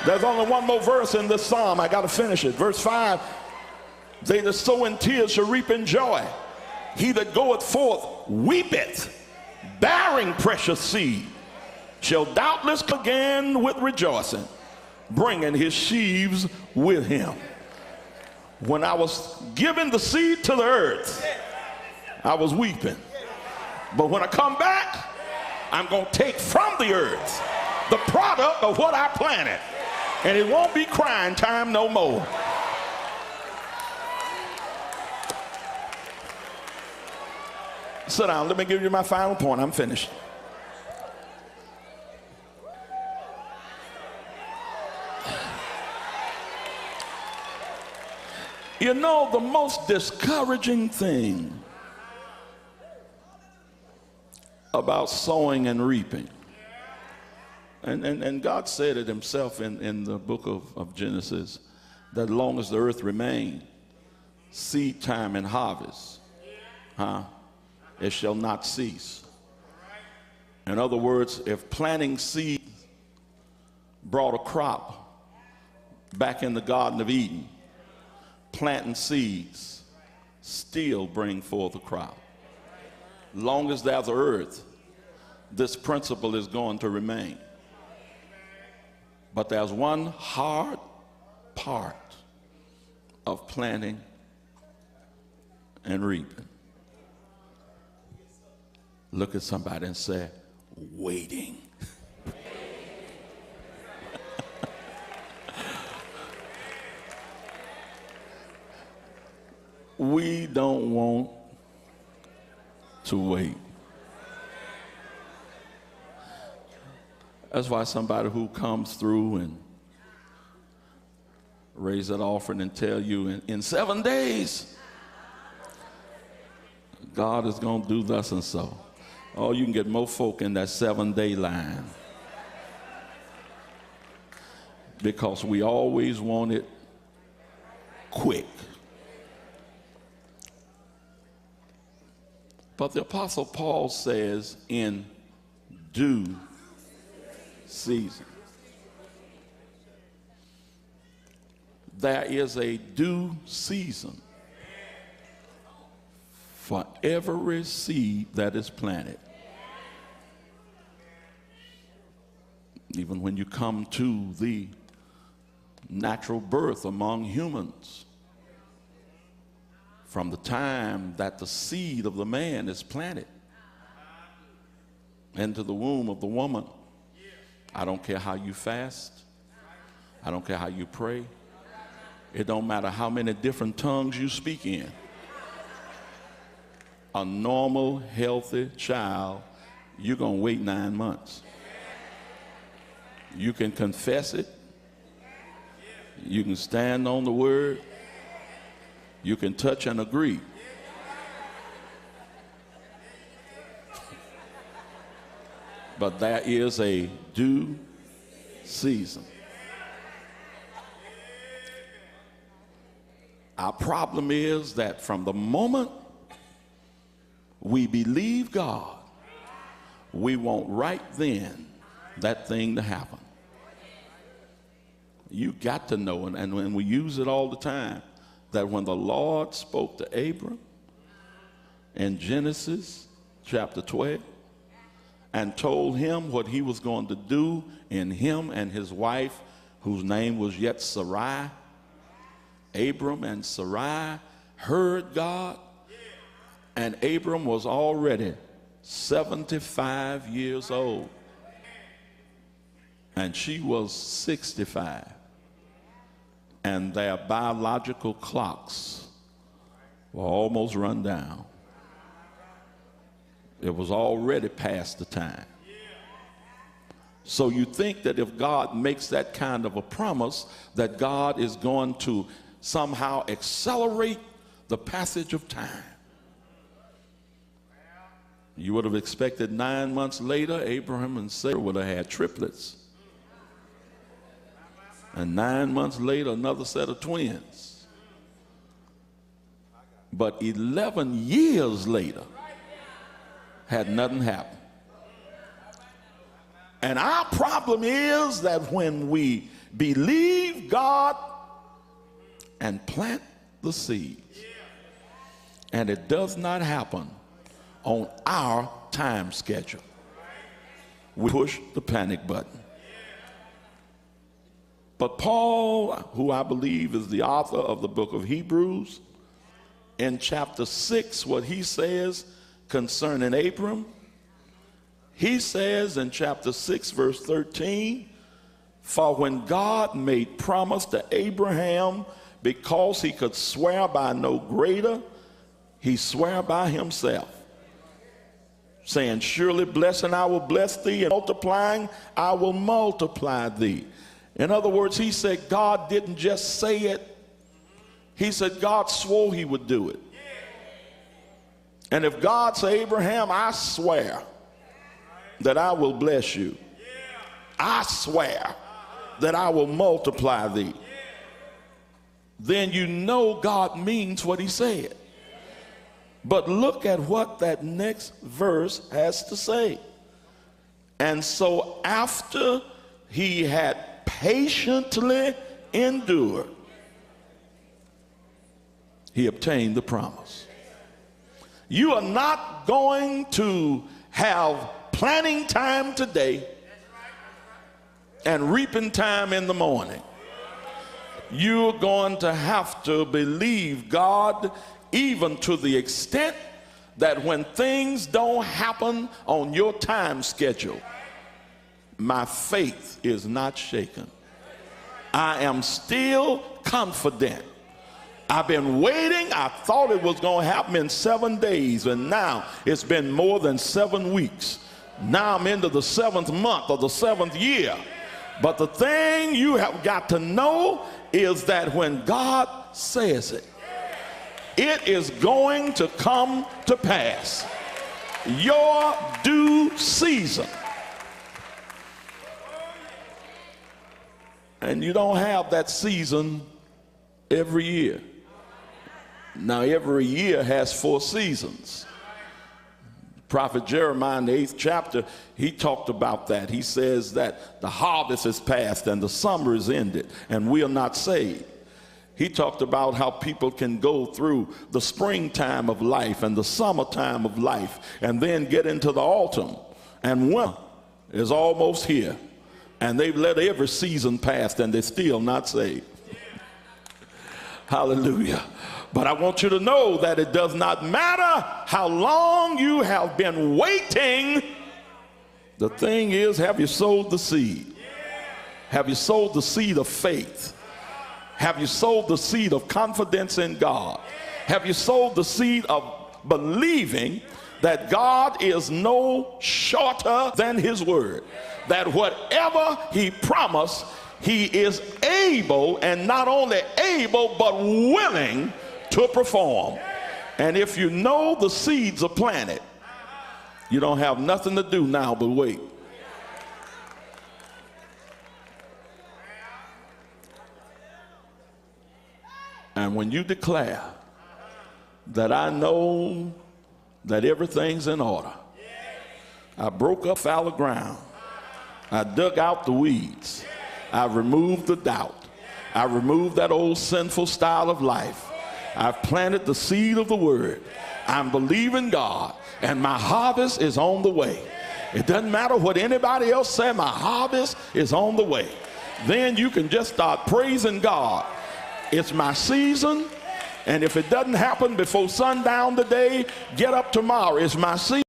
There's only one more verse in this psalm. I got to finish it. Verse 5, they that sow in tears shall reap in joy. He that goeth forth weepeth, bearing precious seed, shall doubtless come again with rejoicing, bringing his sheaves with him. When I was giving the seed to the earth, I was weeping. But when I come back, I'm going to take from the earth the product of what I planted. And it won't be crying time no more. Sit down. Let me give you my final point. I'm finished. You know, the most discouraging thing about sowing and reaping, and God said it himself in the book of Genesis, that as long as the earth remains, seed time and harvest, it shall not cease. In other words, if planting seed brought a crop back in the Garden of Eden, planting seeds still bring forth a crop. Long as there's earth, this principle is going to remain. But there's one hard part of planting and reaping. Look at somebody and say, waiting. We don't want to wait. That's why somebody who comes through and raise that offering and tell you in 7 days, God is going to do thus and so. Oh, you can get more folk in that 7-day line. Because we always want it quick. But the Apostle Paul says in due season. There is a due season for every seed that is planted. Even when you come to the natural birth among humans, from the time that the seed of the man is planted into the womb of the woman, I don't care how you fast, I don't care how you pray, it don't matter how many different tongues you speak in. A normal, healthy child, you're going to wait 9 months. You can confess it. You can stand on the word. You can touch and agree. But there is a due season. Our problem is that from the moment we believe God, we want right then that thing to happen. You got to know, and when we use it all the time, that when the Lord spoke to Abram in Genesis chapter 12 and told him what he was going to do in him and his wife, whose name was yet Sarai, Abram and Sarai heard God, and Abram was already 75 years old, and she was 65. And their biological clocks were almost run down. It was already past the time. So you think that if God makes that kind of a promise, that God is going to somehow accelerate the passage of time. You would have expected 9 months later, Abraham and Sarah would have had triplets. And 9 months later, another set of twins. But 11 years later, had nothing happened. And our problem is that when we believe God and plant the seeds. And it does not happen on our time schedule. We push the panic button. But Paul, who I believe is the author of the book of Hebrews, in chapter 6, what he says concerning Abram, he says in chapter 6, verse 13, for when God made promise to Abraham, because he could swear by no greater, he swore by himself, saying, surely blessing I will bless thee, and multiplying I will multiply thee. In other words, he said God didn't just say it. He said God swore he would do it. And if God said, Abraham, I swear that I will bless you. I swear that I will multiply thee. Then you know God means what he said. But look at what that next verse has to say. And so after he had patiently endured, he obtained the promise. You are not going to have planting time today and reaping time in the morning. You're going to have to believe God, even to the extent that when things don't happen on your time schedule, my faith is not shaken. I am still confident. I've been waiting. I thought it was going to happen in 7 days, and now it's been more than 7 weeks. Now I'm into the 7th month of the 7th year. But the thing you have got to know is that when God says it, it is going to come to pass. Your due season. And you don't have that season every year. Now, every year has 4 seasons. Prophet Jeremiah in the 8th chapter, he talked about that. He says that the harvest is past and the summer is ended and we are not saved. He talked about how people can go through the springtime of life and the summertime of life and then get into the autumn, and winter is almost here, and they've let every season pass and they're still not saved. Hallelujah. But I want you to know that it does not matter how long you have been waiting. The thing is, have you sowed the seed? Have you sowed the seed of faith? Have you sowed the seed of confidence in God? Have you sowed the seed of believing that God is no shorter than his word? That whatever he promised, he is able, and not only able, but willing to perform. And if you know the seeds are planted, you don't have nothing to do now but wait. And when you declare that I know that everything's in order, I broke up fallow ground, I dug out the weeds, I removed the doubt, I removed that old sinful style of life, I've planted the seed of the word, I'm believing God, and my harvest is on the way. It doesn't matter what anybody else say, my harvest is on the way. Then you can just start praising God. It's my season, and if it doesn't happen before sundown today, get up tomorrow. It's my season.